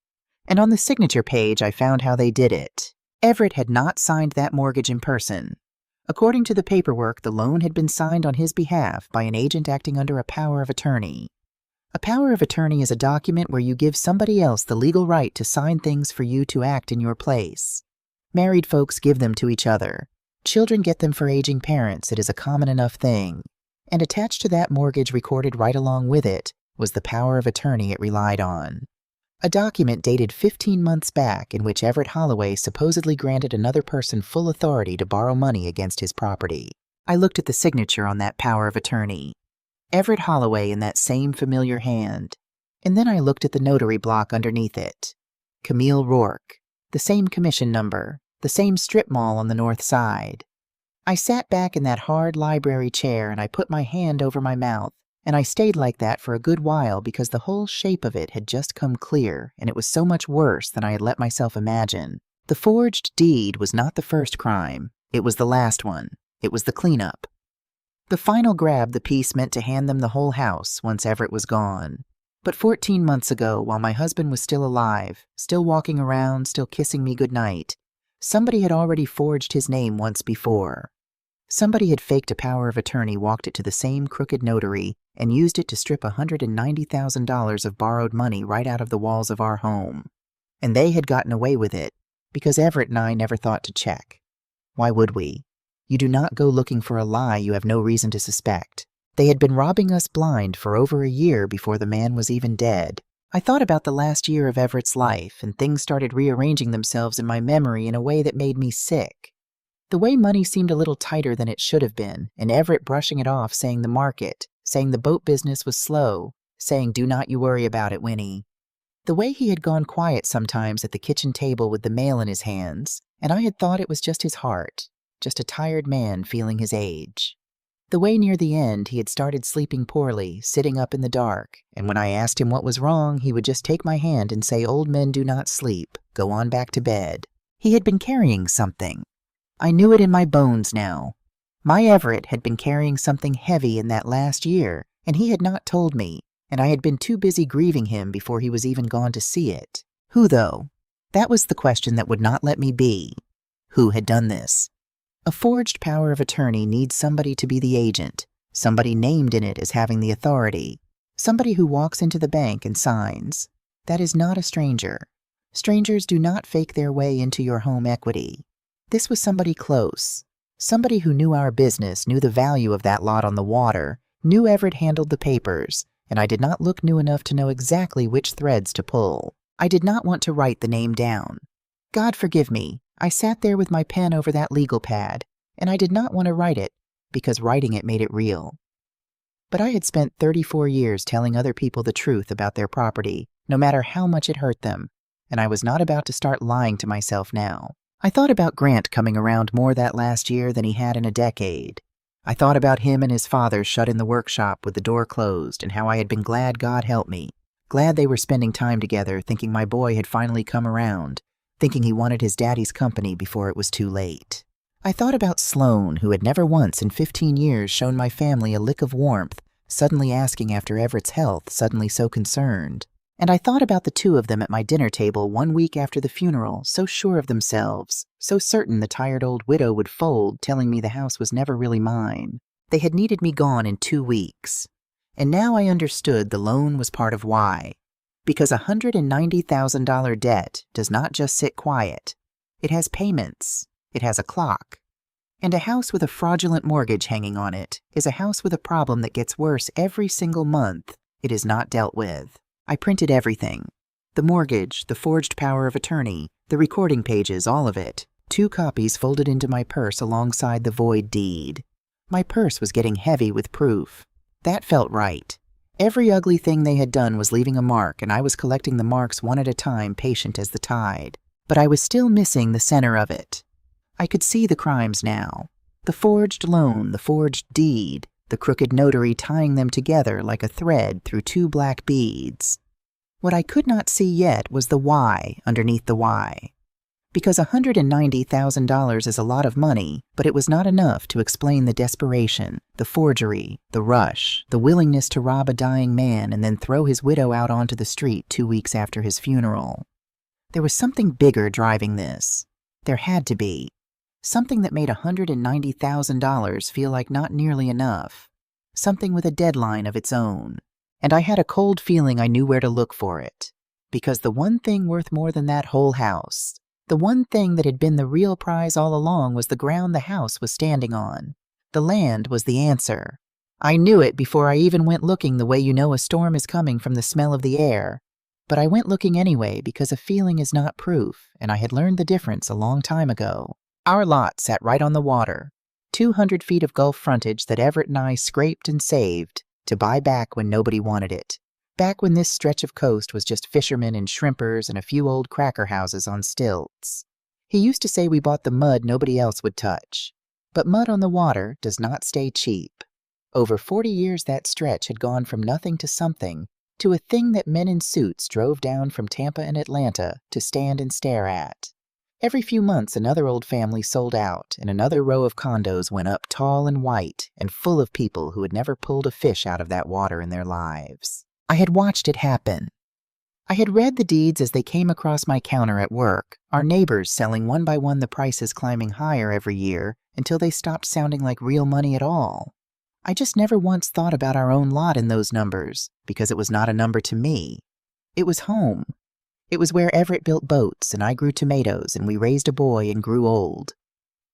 And on the signature page, I found how they did it. Everett had not signed that mortgage in person. According to the paperwork, the loan had been signed on his behalf by an agent acting under a power of attorney. A power of attorney is a document where you give somebody else the legal right to sign things for you to act in your place. Married folks give them to each other. Children get them for aging parents. It is a common enough thing. And attached to that mortgage, recorded right along with it, was the power of attorney it relied on. A document dated 15 months back in which Everett Holloway supposedly granted another person full authority to borrow money against his property. I looked at the signature on that power of attorney. Everett Holloway in that same familiar hand. And then I looked at the notary block underneath it. Camille Rourke. The same commission number. The same strip mall on the north side. I sat back in that hard library chair and I put my hand over my mouth, and I stayed like that for a good while because the whole shape of it had just come clear, and it was so much worse than I had let myself imagine. The forged deed was not the first crime. It was the last one. It was the cleanup. The final grab the piece meant to hand them the whole house once Everett was gone. But 14 months ago, while my husband was still alive, still walking around, still kissing me goodnight, somebody had already forged his name once before. Somebody had faked a power of attorney, walked it to the same crooked notary, and used it to strip $190,000 of borrowed money right out of the walls of our home. And they had gotten away with it, because Everett and I never thought to check. Why would we? You do not go looking for a lie you have no reason to suspect. They had been robbing us blind for over a year before the man was even dead. I thought about the last year of Everett's life, and things started rearranging themselves in my memory in a way that made me sick. The way money seemed a little tighter than it should have been, and Everett brushing it off, saying the market, saying the boat business was slow, saying do not you worry about it, Winnie. The way he had gone quiet sometimes at the kitchen table with the mail in his hands, and I had thought it was just his heart, just a tired man feeling his age. The way near the end he had started sleeping poorly, sitting up in the dark, and when I asked him what was wrong, he would just take my hand and say old men do not sleep, go on back to bed. He had been carrying something. I knew it in my bones now. My Everett had been carrying something heavy in that last year, and he had not told me, and I had been too busy grieving him before he was even gone to see it. Who, though? That was the question that would not let me be. Who had done this? A forged power of attorney needs somebody to be the agent, somebody named in it as having the authority, somebody who walks into the bank and signs. That is not a stranger. Strangers do not fake their way into your home equity. This was somebody close, somebody who knew our business, knew the value of that lot on the water, knew Everett handled the papers, and I did not look new enough to know exactly which threads to pull. I did not want to write the name down. God forgive me, I sat there with my pen over that legal pad, and I did not want to write it, because writing it made it real. But I had spent 34 years telling other people the truth about their property, no matter how much it hurt them, and I was not about to start lying to myself now. I thought about Grant coming around more that last year than he had in a decade. I thought about him and his father shut in the workshop with the door closed, and how I had been glad God helped me, glad they were spending time together, thinking my boy had finally come around, thinking he wanted his daddy's company before it was too late. I thought about Sloan, who had never once in 15 years shown my family a lick of warmth, suddenly asking after Everett's health, suddenly so concerned. And I thought about the two of them at my dinner table 1 week after the funeral, so sure of themselves, so certain the tired old widow would fold, telling me the house was never really mine. They had needed me gone in 2 weeks. And now I understood the loan was part of why. Because a $190,000 debt does not just sit quiet. It has payments. It has a clock. And a house with a fraudulent mortgage hanging on it is a house with a problem that gets worse every single month it is not dealt with. I printed everything. The mortgage, the forged power of attorney, the recording pages, all of it. 2 copies folded into my purse alongside the void deed. My purse was getting heavy with proof. That felt right. Every ugly thing they had done was leaving a mark, and I was collecting the marks one at a time, patient as the tide. But I was still missing the center of it. I could see the crimes now. The forged loan, the forged deed, the crooked notary tying them together like a thread through 2 black beads. What I could not see yet was the why underneath the why. Because $190,000 is a lot of money, but it was not enough to explain the desperation, the forgery, the rush, the willingness to rob a dying man and then throw his widow out onto the street 2 weeks after his funeral. There was something bigger driving this. There had to be. Something that made $190,000 feel like not nearly enough. Something with a deadline of its own. And I had a cold feeling I knew where to look for it. Because the one thing worth more than that whole house, the one thing that had been the real prize all along, was the ground the house was standing on. The land was the answer. I knew it before I even went looking, the way you know a storm is coming from the smell of the air. But I went looking anyway because a feeling is not proof, and I had learned the difference a long time ago. Our lot sat right on the water, 200 feet of Gulf frontage that Everett and I scraped and saved to buy back when nobody wanted it. Back when this stretch of coast was just fishermen and shrimpers and a few old cracker houses on stilts. He used to say we bought the mud nobody else would touch. But mud on the water does not stay cheap. Over 40 years that stretch had gone from nothing to something, to a thing that men in suits drove down from Tampa and Atlanta to stand and stare at. Every few months another old family sold out, and another row of condos went up tall and white and full of people who had never pulled a fish out of that water in their lives. I had watched it happen. I had read the deeds as they came across my counter at work, our neighbors selling one by one, the prices climbing higher every year until they stopped sounding like real money at all. I just never once thought about our own lot in those numbers, because it was not a number to me. It was home. It was where Everett built boats and I grew tomatoes and we raised a boy and grew old.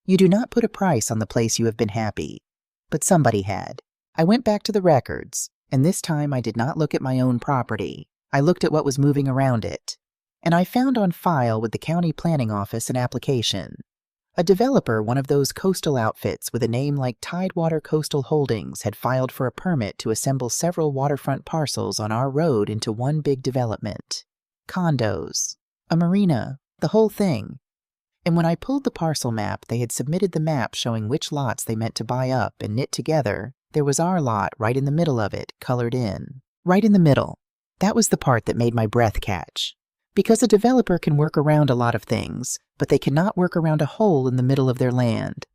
You do not put a price on the place you have been happy. But somebody had. I went back to the records, and this time I did not look at my own property. I looked at what was moving around it. And I found on file with the county planning office an application. A developer, one of those coastal outfits with a name like Tidewater Coastal Holdings, had filed for a permit to assemble several waterfront parcels on our road into one big development. Condos, a marina, the whole thing. And when I pulled the parcel map, they had submitted the map showing which lots they meant to buy up and knit together. There was our lot right in the middle of it, colored in. Right in the middle. That was the part that made my breath catch. Because a developer can work around a lot of things, but they cannot work around a hole in the middle of their land.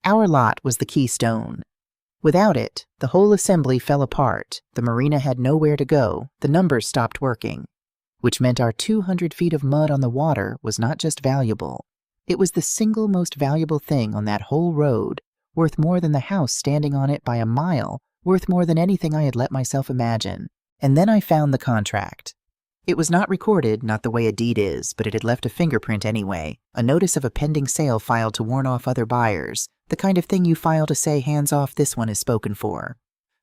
Our lot was the keystone. Without it, the whole assembly fell apart, the marina had nowhere to go, the numbers stopped working. Which meant our 200 feet of mud on the water was not just valuable. It was the single most valuable thing on that whole road, worth more than the house standing on it by a mile, worth more than anything I had let myself imagine. And then I found the contract. It was not recorded, not the way a deed is, but it had left a fingerprint anyway, a notice of a pending sale filed to warn off other buyers, the kind of thing you file to say hands off, this one is spoken for.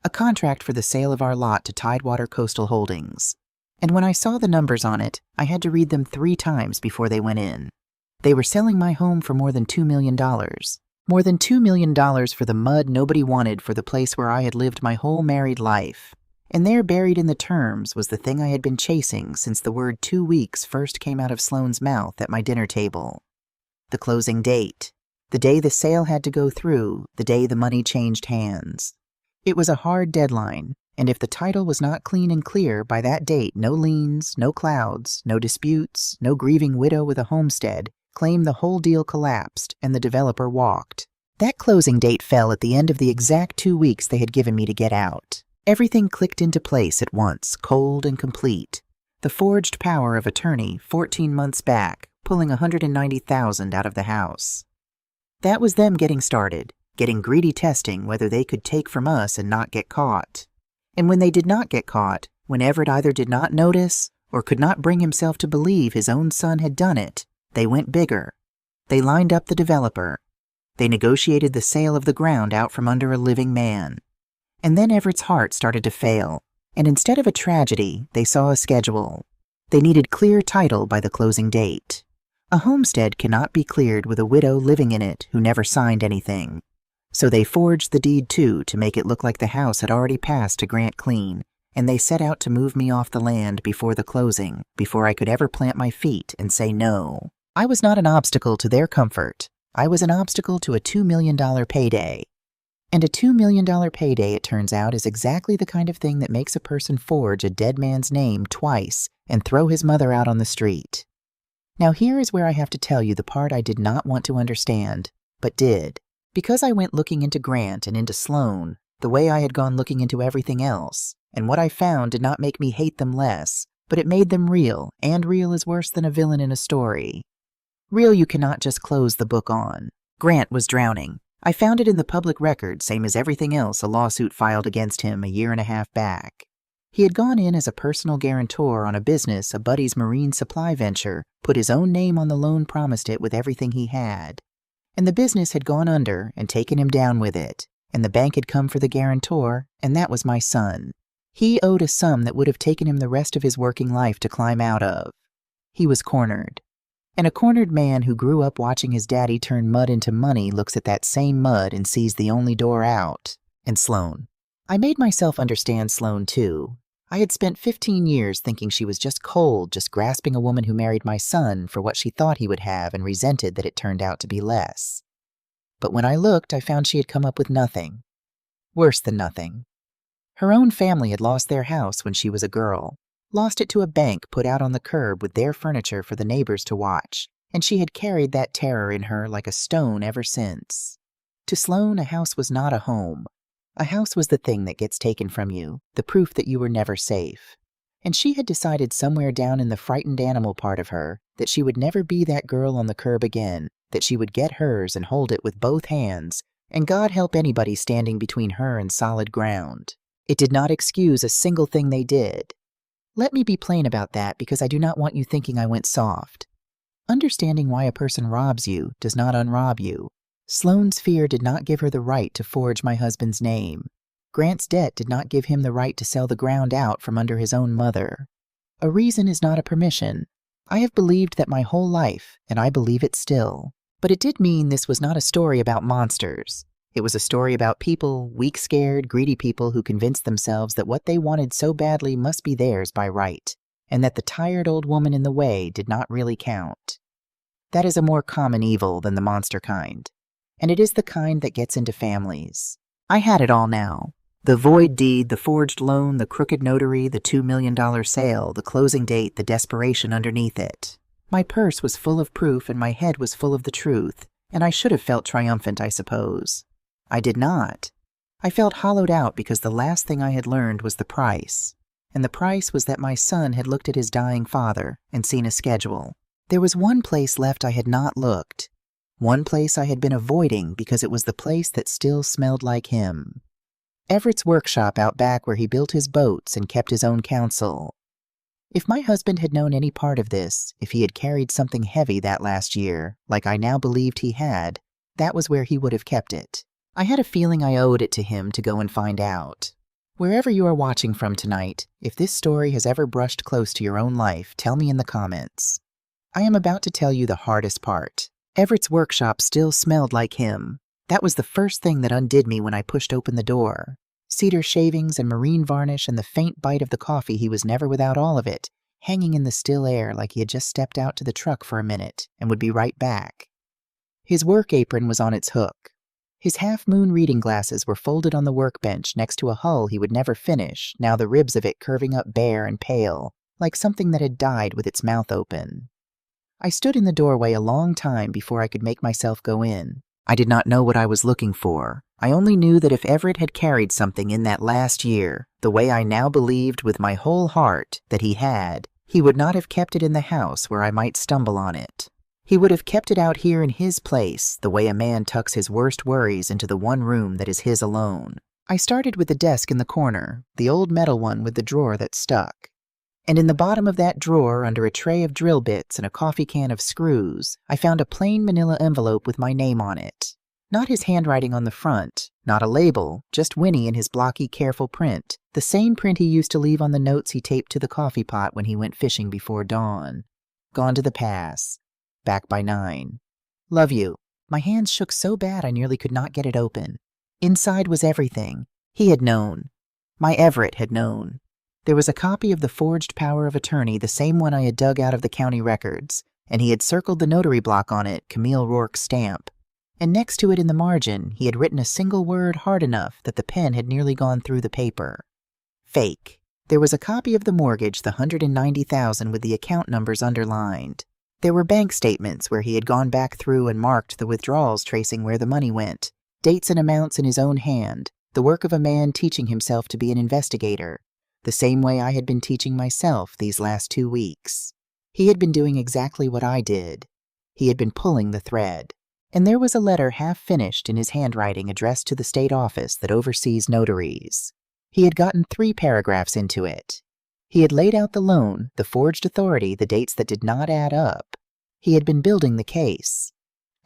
A contract for the sale of our lot to Tidewater Coastal Holdings. And when I saw the numbers on it, I had to read them 3 times before they went in. They were selling my home for more than $2 million. More than $2 million for the mud nobody wanted for the place where I had lived my whole married life. And there, buried in the terms, was the thing I had been chasing since the word 2 weeks first came out of Sloane's mouth at my dinner table. The closing date. The day the sale had to go through, the day the money changed hands. It was a hard deadline, and if the title was not clean and clear by that date, no liens, no clouds, no disputes, no grieving widow with a homestead, claimed the whole deal collapsed, and the developer walked. That closing date fell at the end of the exact 2 weeks they had given me to get out. Everything clicked into place at once, cold and complete. The forged power of attorney 14 months back, pulling $190,000 out of the house. That was them getting started, getting greedy testing whether they could take from us and not get caught. And when they did not get caught, when Everett either did not notice or could not bring himself to believe his own son had done it, they went bigger. They lined up the developer. They negotiated the sale of the ground out from under a living man. And then Everett's heart started to fail. And instead of a tragedy, they saw a schedule. They needed clear title by the closing date. A homestead cannot be cleared with a widow living in it who never signed anything. So they forged the deed too to make it look like the house had already passed to Grant clean, and they set out to move me off the land before the closing, before I could ever plant my feet and say no. I was not an obstacle to their comfort. I was an obstacle to a $2 million payday. And a $2 million payday, it turns out, is exactly the kind of thing that makes a person forge a dead man's name twice and throw his mother out on the street. Now here is where I have to tell you the part I did not want to understand, but did. Because I went looking into Grant and into Sloan, the way I had gone looking into everything else, and what I found did not make me hate them less, but it made them real, and real is worse than a villain in a story. Real you cannot just close the book on. Grant was drowning. I found it in the public record, same as everything else a lawsuit filed against him a year and a half back. He had gone in as a personal guarantor on a business, a buddy's marine supply venture, put his own name on the loan, promised it with everything he had. And the business had gone under and taken him down with it, and the bank had come for the guarantor, and that was my son. He owed a sum that would have taken him the rest of his working life to climb out of. He was cornered. And a cornered man who grew up watching his daddy turn mud into money looks at that same mud and sees the only door out. And Sloan. I made myself understand Sloan, too. I had spent 15 years thinking she was just cold, just grasping a woman who married my son for what she thought he would have and resented that it turned out to be less. But when I looked, I found she had come up with nothing. Worse than nothing. Her own family had lost their house when she was a girl. Lost it to a bank put out on the curb with their furniture for the neighbors to watch, and she had carried that terror in her like a stone ever since. To Sloan, a house was not a home. A house was the thing that gets taken from you, the proof that you were never safe. And she had decided somewhere down in the frightened animal part of her that she would never be that girl on the curb again, that she would get hers and hold it with both hands, and God help anybody standing between her and solid ground. It did not excuse a single thing they did. Let me be plain about that because I do not want you thinking I went soft. Understanding why a person robs you does not unrob you. Sloan's fear did not give her the right to forge my husband's name. Grant's debt did not give him the right to sell the ground out from under his own mother. A reason is not a permission. I have believed that my whole life, and I believe it still. But it did mean this was not a story about monsters. It was a story about people, weak, scared, greedy people who convinced themselves that what they wanted so badly must be theirs by right, and that the tired old woman in the way did not really count. That is a more common evil than the monster kind, and it is the kind that gets into families. I had it all now. The void deed, the forged loan, the crooked notary, the $2 million sale, the closing date, the desperation underneath it. My purse was full of proof and my head was full of the truth, and I should have felt triumphant, I suppose. I did not. I felt hollowed out because the last thing I had learned was the price. And the price was that my son had looked at his dying father and seen a schedule. There was one place left I had not looked. One place I had been avoiding because it was the place that still smelled like him. Everett's workshop out back where he built his boats and kept his own counsel. If my husband had known any part of this, if he had carried something heavy that last year, like I now believed he had, that was where he would have kept it. I had a feeling I owed it to him to go and find out. Wherever you are watching from tonight, if this story has ever brushed close to your own life, tell me in the comments. I am about to tell you the hardest part. Everett's workshop still smelled like him. That was the first thing that undid me when I pushed open the door. Cedar shavings and marine varnish and the faint bite of the coffee, he was never without all of it, hanging in the still air like he had just stepped out to the truck for a minute and would be right back. His work apron was on its hook. His half-moon reading glasses were folded on the workbench next to a hull he would never finish, now the ribs of it curving up bare and pale, like something that had died with its mouth open. I stood in the doorway a long time before I could make myself go in. I did not know what I was looking for. I only knew that if Everett had carried something in that last year, the way I now believed with my whole heart that he had, he would not have kept it in the house where I might stumble on it. He would have kept it out here in his place, the way a man tucks his worst worries into the one room that is his alone. I started with the desk in the corner, the old metal one with the drawer that stuck. And in the bottom of that drawer, under a tray of drill bits and a coffee can of screws, I found a plain manila envelope with my name on it. Not his handwriting on the front, Not a label, just Winnie in his blocky, careful print, the same print he used to leave on the notes he taped to the coffee pot when he went fishing before dawn. Gone to the pass. Back by 9. Love you. My hands shook so bad I nearly could not get it open. Inside was everything. He had known. My Everett had known. There was a copy of the forged power of attorney, the same one I had dug out of the county records, and he had circled the notary block on it, Camille Rourke's stamp. And next to it in the margin, he had written a single word hard enough that the pen had nearly gone through the paper. Fake. There was a copy of the mortgage, the $190,000 with the account numbers underlined. There were bank statements where he had gone back through and marked the withdrawals tracing where the money went, dates and amounts in his own hand, the work of a man teaching himself to be an investigator, the same way I had been teaching myself these last 2 weeks. He had been doing exactly what I did. He had been pulling the thread. And there was a letter half finished in his handwriting addressed to the state office that oversees notaries. He had gotten 3 paragraphs into it. He had laid out the loan, the forged authority, the dates that did not add up. He had been building the case.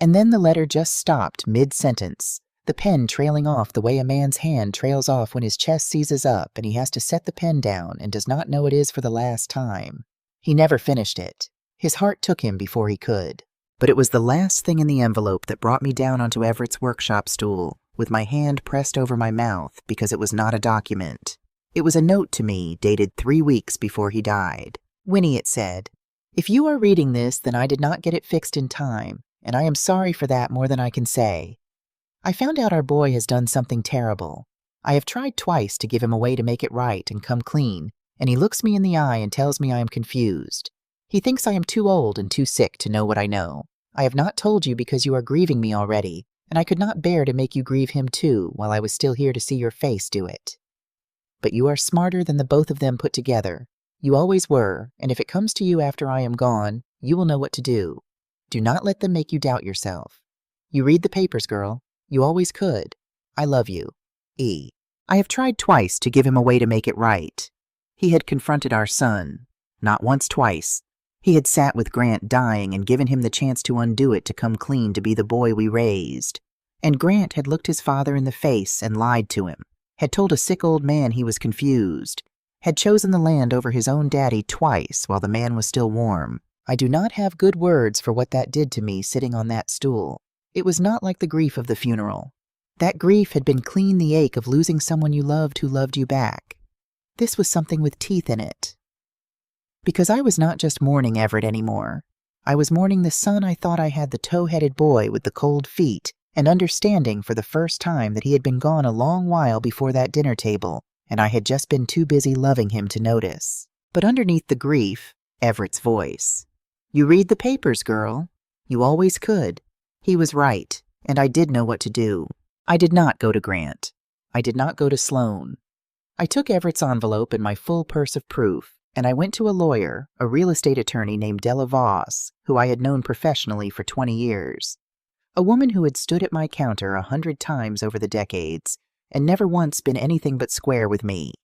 And then the letter just stopped mid-sentence, the pen trailing off the way a man's hand trails off when his chest seizes up and he has to set the pen down and does not know it is for the last time. He never finished it. His heart took him before he could. But it was the last thing in the envelope that brought me down onto Everett's workshop stool, with my hand pressed over my mouth because it was not a document. It was a note to me dated 3 weeks before he died. Winnie, it said, if you are reading this, then I did not get it fixed in time, and I am sorry for that more than I can say. I found out our boy has done something terrible. I have tried twice to give him a way to make it right and come clean, and he looks me in the eye and tells me I am confused. He thinks I am too old and too sick to know what I know. I have not told you because you are grieving me already, and I could not bear to make you grieve him too while I was still here to see your face do it. But you are smarter than the both of them put together. You always were, and if it comes to you after I am gone, you will know what to do. Do not let them make you doubt yourself. You read the papers, girl. You always could. I love you. E. I have tried twice to give him a way to make it right. He had confronted our son. Not once, twice. He had sat with Grant dying and given him the chance to undo it to come clean to be the boy we raised. And Grant had looked his father in the face and lied to him, had told a sick old man he was confused, had chosen the land over his own daddy twice while the man was still warm. I do not have good words for what that did to me sitting on that stool. It was not like the grief of the funeral. That grief had been clean the ache of losing someone you loved who loved you back. This was something with teeth in it. Because I was not just mourning Everett anymore. I was mourning the son I thought I had, the tow-headed boy with the cold feet, and understanding for the first time that he had been gone a long while before that dinner table, and I had just been too busy loving him to notice. But underneath the grief, Everett's voice. You read the papers, girl. You always could. He was right, and I did know what to do. I did not go to Grant. I did not go to Sloan. I took Everett's envelope and my full purse of proof, and I went to a lawyer, a real estate attorney named Della Voss, who I had known professionally for 20 years. A woman who had stood at my counter 100 times over the decades, and never once been anything but square with me.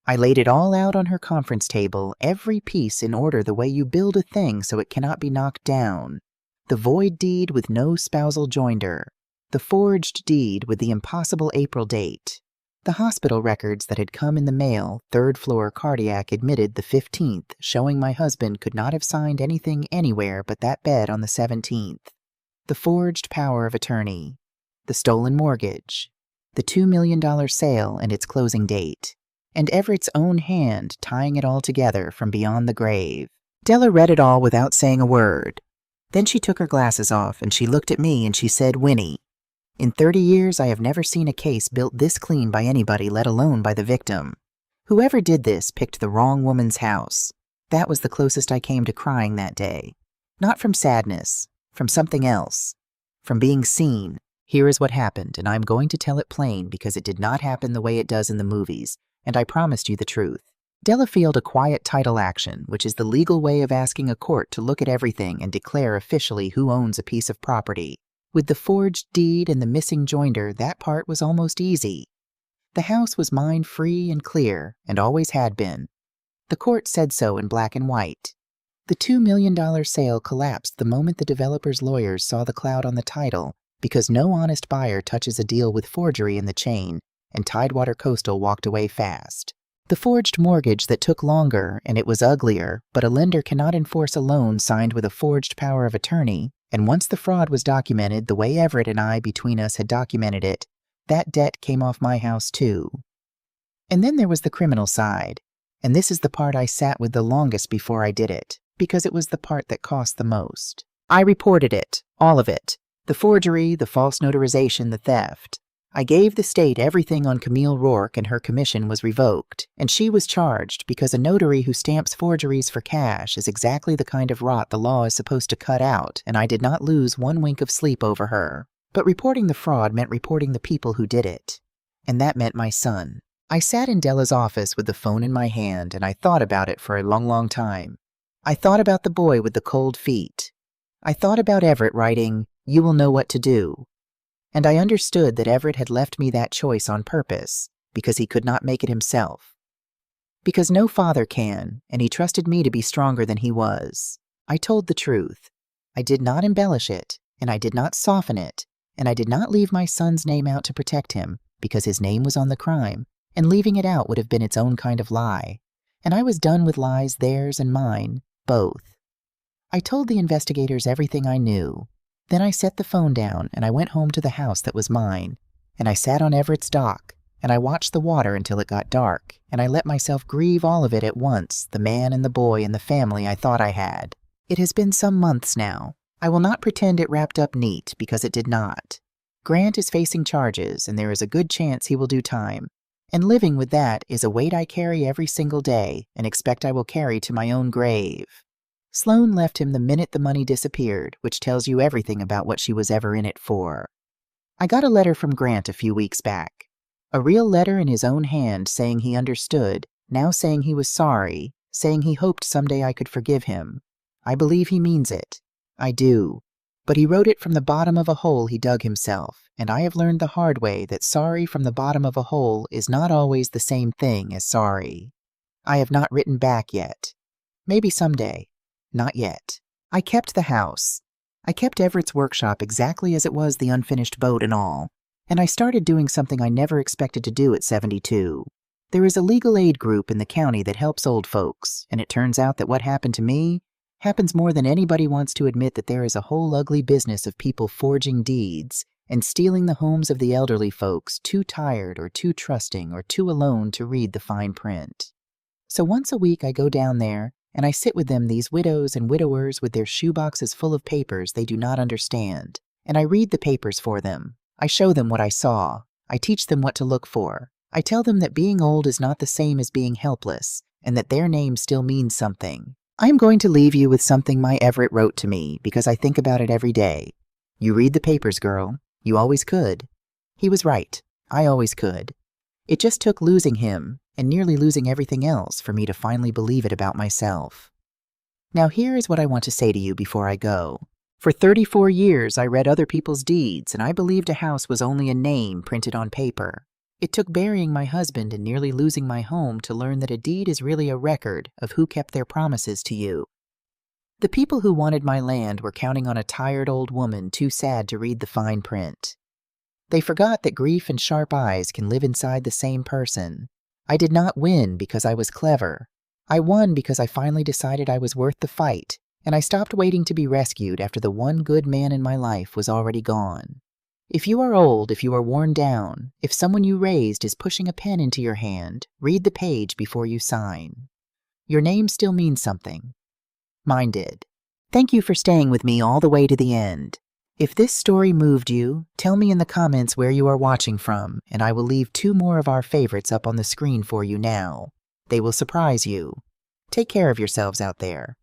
I laid it all out on her conference table, every piece in order the way you build a thing so it cannot be knocked down. The void deed with no spousal joinder. The forged deed with the impossible April date. The hospital records that had come in the mail, 3rd floor cardiac admitted the 15th, showing my husband could not have signed anything anywhere but that bed on the 17th. The forged power of attorney. The stolen mortgage. The $2 million sale and its closing date. And Everett's own hand tying it all together from beyond the grave. Della read it all without saying a word. Then she took her glasses off and she looked at me and she said, Winnie, in 30 years I have never seen a case built this clean by anybody, let alone by the victim. Whoever did this picked the wrong woman's house. That was the closest I came to crying that day. Not from sadness, from something else. From being seen. Here is what happened, and I am going to tell it plain because it did not happen the way it does in the movies, and I promised you the truth. Della filed a quiet title action, which is the legal way of asking a court to look at everything and declare officially who owns a piece of property. With the forged deed and the missing joinder, that part was almost easy. The house was mine free and clear, and always had been. The court said so in black and white. The $2 million sale collapsed the moment the developer's lawyers saw the cloud on the title, because no honest buyer touches a deal with forgery in the chain, and Tidewater Coastal walked away fast. The forged mortgage that took longer, and it was uglier, but a lender cannot enforce a loan signed with a forged power of attorney, and once the fraud was documented the way Everett and I between us had documented it, that debt came off my house too. And then there was the criminal side, and this is the part I sat with the longest before I did it, because it was the part that cost the most. I reported it, all of it, the forgery, the false notarization, the theft. I gave the state everything on Camille Rourke, and her commission was revoked, and she was charged because a notary who stamps forgeries for cash is exactly the kind of rot the law is supposed to cut out, and I did not lose one wink of sleep over her. But reporting the fraud meant reporting the people who did it, and that meant my son. I sat in Della's office with the phone in my hand, and I thought about it for a long, long time. I thought about the boy with the cold feet. I thought about Everett writing, "You will know what to do." And I understood that Everett had left me that choice on purpose, because he could not make it himself. Because no father can, and he trusted me to be stronger than he was. I told the truth. I did not embellish it, and I did not soften it, and I did not leave my son's name out to protect him, because his name was on the crime, and leaving it out would have been its own kind of lie. And I was done with lies, theirs and mine, both. I told the investigators everything I knew. Then I set the phone down, and I went home to the house that was mine, and I sat on Everett's dock, and I watched the water until it got dark, and I let myself grieve all of it at once, the man and the boy and the family I thought I had. It has been some months now. I will not pretend it wrapped up neat, because it did not. Grant is facing charges, and there is a good chance he will do time, and living with that is a weight I carry every single day and expect I will carry to my own grave. Sloane left him the minute the money disappeared, which tells you everything about what she was ever in it for. I got a letter from Grant a few weeks back. A real letter in his own hand saying he understood, now saying he was sorry, saying he hoped someday I could forgive him. I believe he means it. I do. But he wrote it from the bottom of a hole he dug himself, and I have learned the hard way that sorry from the bottom of a hole is not always the same thing as sorry. I have not written back yet. Maybe someday. Not yet. I kept the house. I kept Everett's workshop exactly as it was, the unfinished boat and all. And I started doing something I never expected to do at 72. There is a legal aid group in the county that helps old folks, and it turns out that what happened to me happens more than anybody wants to admit, that there is a whole ugly business of people forging deeds and stealing the homes of the elderly folks too tired or too trusting or too alone to read the fine print. So once a week I go down there, and I sit with them, these widows and widowers with their shoeboxes full of papers they do not understand, and I read the papers for them. I show them what I saw. I teach them what to look for. I tell them that being old is not the same as being helpless, and that their name still means something. I am going to leave you with something my Everett wrote to me, because I think about it every day. You read the papers, girl. You always could. He was right. I always could. It just took losing him, and nearly losing everything else, for me to finally believe it about myself. Now here is what I want to say to you before I go. For 34 years I read other people's deeds, and I believed a house was only a name printed on paper. It took burying my husband and nearly losing my home to learn that a deed is really a record of who kept their promises to you. The people who wanted my land were counting on a tired old woman too sad to read the fine print. They forgot that grief and sharp eyes can live inside the same person. I did not win because I was clever. I won because I finally decided I was worth the fight, and I stopped waiting to be rescued after the one good man in my life was already gone. If you are old, if you are worn down, if someone you raised is pushing a pen into your hand, read the page before you sign. Your name still means something. Mine did. Thank you for staying with me all the way to the end. If this story moved you, tell me in the comments where you are watching from, and I will leave 2 more of our favorites up on the screen for you now. They will surprise you. Take care of yourselves out there.